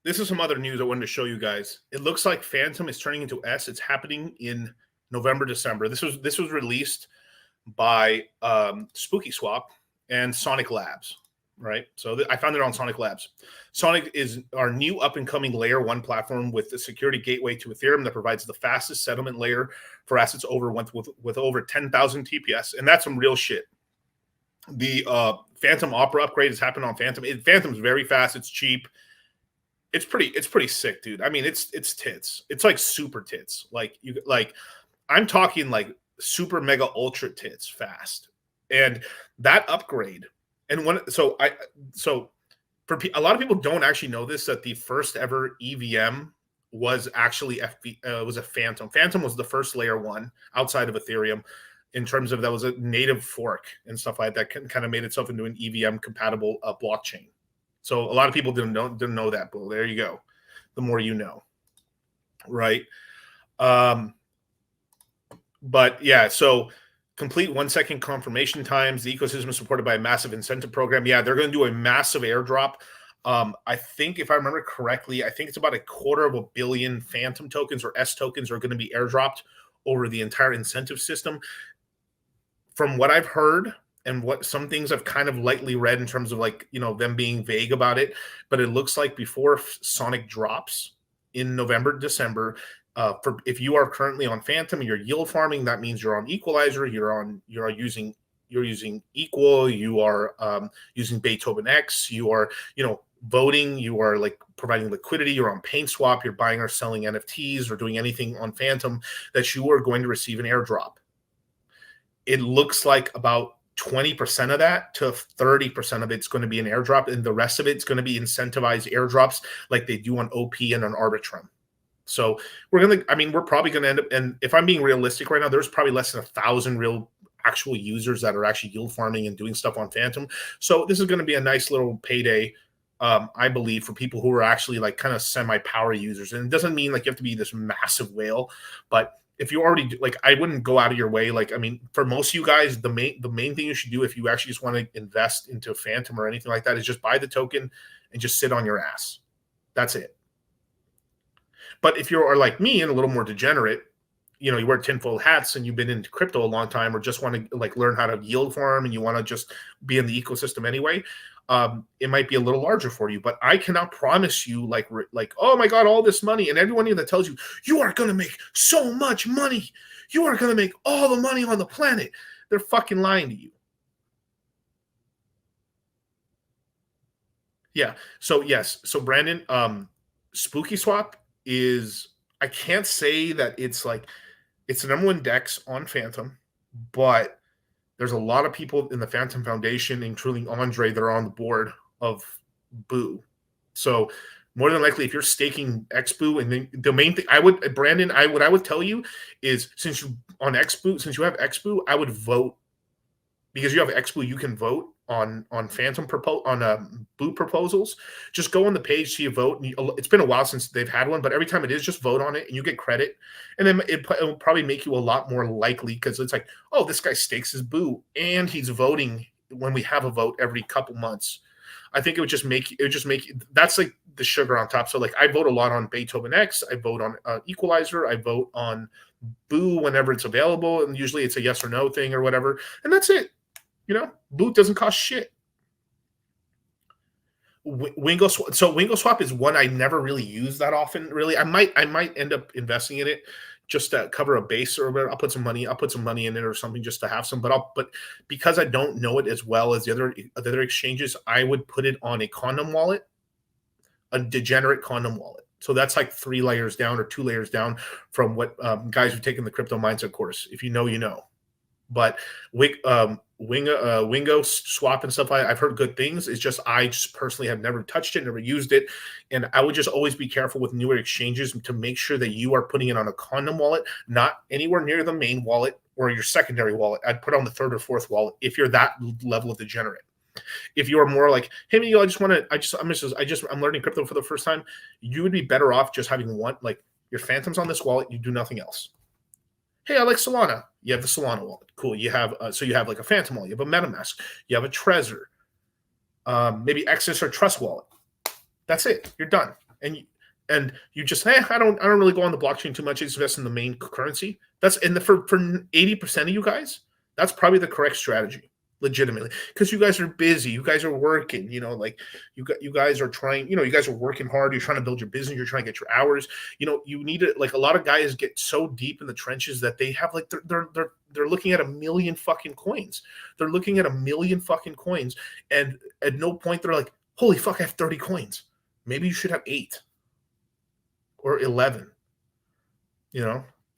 this is some other news I wanted to show you guys. It looks like Fantom is turning into S. It's happening in November, December. This was released by Spooky Swap and Sonic Labs, right? So I found it on Sonic Labs. Sonic is our new up-and-coming Layer 1 platform with the security gateway to Ethereum that provides the fastest settlement layer for assets with over 10,000 TPS, and that's some real shit. The Fantom Opera upgrade has happened on Fantom. Fantom's very fast. It's cheap. It's pretty sick, dude. I mean, it's tits. It's like super tits. I'm talking like super mega ultra tits fast. And that upgrade, and for a lot of people don't actually know this, that the first ever EVM was actually was a Fantom. Fantom was the first Layer 1 outside of Ethereum in terms of that was a native fork and stuff like that, kind of made itself into an EVM compatible blockchain. So a lot of people didn't know that, but there you go. The more you know, right? But yeah, so complete 1 second confirmation times. The ecosystem is supported by a massive incentive program. Yeah, they're going to do a massive airdrop. I think if I remember correctly, I think it's about 250 million Fantom tokens or S tokens are going to be airdropped over the entire incentive system. From what I've heard and what some things I've kind of lightly read in terms of them being vague about it, but it looks like before Sonic drops in November, December, if you are currently on Fantom and you're yield farming, that means you're on Equalizer, you're using Equal, you are using Beethoven X, you are voting, you are providing liquidity, you're on PaintSwap, you're buying or selling NFTs or doing anything on Fantom, that you are going to receive an airdrop. It looks like about 20% of that to 30% of it's going to be an airdrop, and the rest of it's going to be incentivized airdrops like they do on OP and on Arbitrum. So we're probably going to end up, and if I'm being realistic right now, there's probably less than 1,000 real actual users that are actually yield farming and doing stuff on Fantom. So this is going to be a nice little payday, I believe, for people who are actually kind of semi-power users. And it doesn't mean you have to be this massive whale, but if you already I wouldn't go out of your way. For most of you guys, the main thing you should do if you actually just want to invest into Fantom or anything like that is just buy the token and just sit on your ass. That's it. But if you're like me and a little more degenerate, you wear tinfoil hats and you've been into crypto a long time, or just want to learn how to yield farm and you want to just be in the ecosystem anyway, it might be a little larger for you. But I cannot promise you oh my God, all this money, and everyone that tells you you are going to make so much money, you are going to make all the money on the planet, they're fucking lying to you. Yeah. So yes. So Brandon, Spooky Swap is, I can't say that it's the number one DEX on Fantom, but there's a lot of people in the Fantom Foundation, including Andre, that are on the board of Boo. So more than likely, if you're staking XBoo, and then the main thing what I would tell you is, since you have XBoo, I would vote, because you have XBoo, you can vote on Fantom Boo proposals. Just go on the page, see a vote. And it's been a while since they've had one, but every time it is, just vote on it and you get credit. And then it will probably make you a lot more likely, because it's oh, this guy stakes his Boo and he's voting when we have a vote every couple months. I think it would just make that's the sugar on top. So I vote a lot on Beethoven X, I vote on Equalizer, I vote on Boo whenever it's available, and usually it's a yes or no thing or whatever, and that's it. Boo doesn't cost shit. Wingo Swap is one I never really use that often. Really, I might end up investing in it just to cover a base, or whatever. I'll put some money in it or something just to have some. But because I don't know it as well as the other exchanges, I would put it on a condom wallet, a degenerate condom wallet. So that's 3 layers down or 2 layers down from what guys who've taken the crypto mindset course. If you know, you know. But Wingo Swap and stuff, I've heard good things. It's just I just personally have never touched it, never used it, and I would just always be careful with newer exchanges to make sure that you are putting it on a condom wallet, not anywhere near the main wallet or your secondary wallet. I'd put it on the 3rd or 4th wallet if you're that level of degenerate. If you are more hey, Miguel, I'm learning crypto for the first time, you would be better off just having one, your Fantom's on this wallet, you do nothing else. Hey, I like Solana. You have the Solana wallet. Cool. You have a Fantom wallet. You have a MetaMask. You have a Trezor. Maybe Exodus or Trust wallet. That's it. You're done. and you just say, I don't really go on the blockchain too much. I just invest in the main currency. That's for 80% of you guys, that's probably the correct strategy, legitimately, because you guys are busy, you guys are working, like you guys are trying, you guys are working hard, you're trying to build your business, you're trying to get your hours, you need it. Like a lot of guys get so deep in the trenches that they have like they're looking at a million fucking coins. They're looking at a million fucking coins, and at no point they're like, holy fuck, I have 30 coins. Maybe you should have 8 or 11,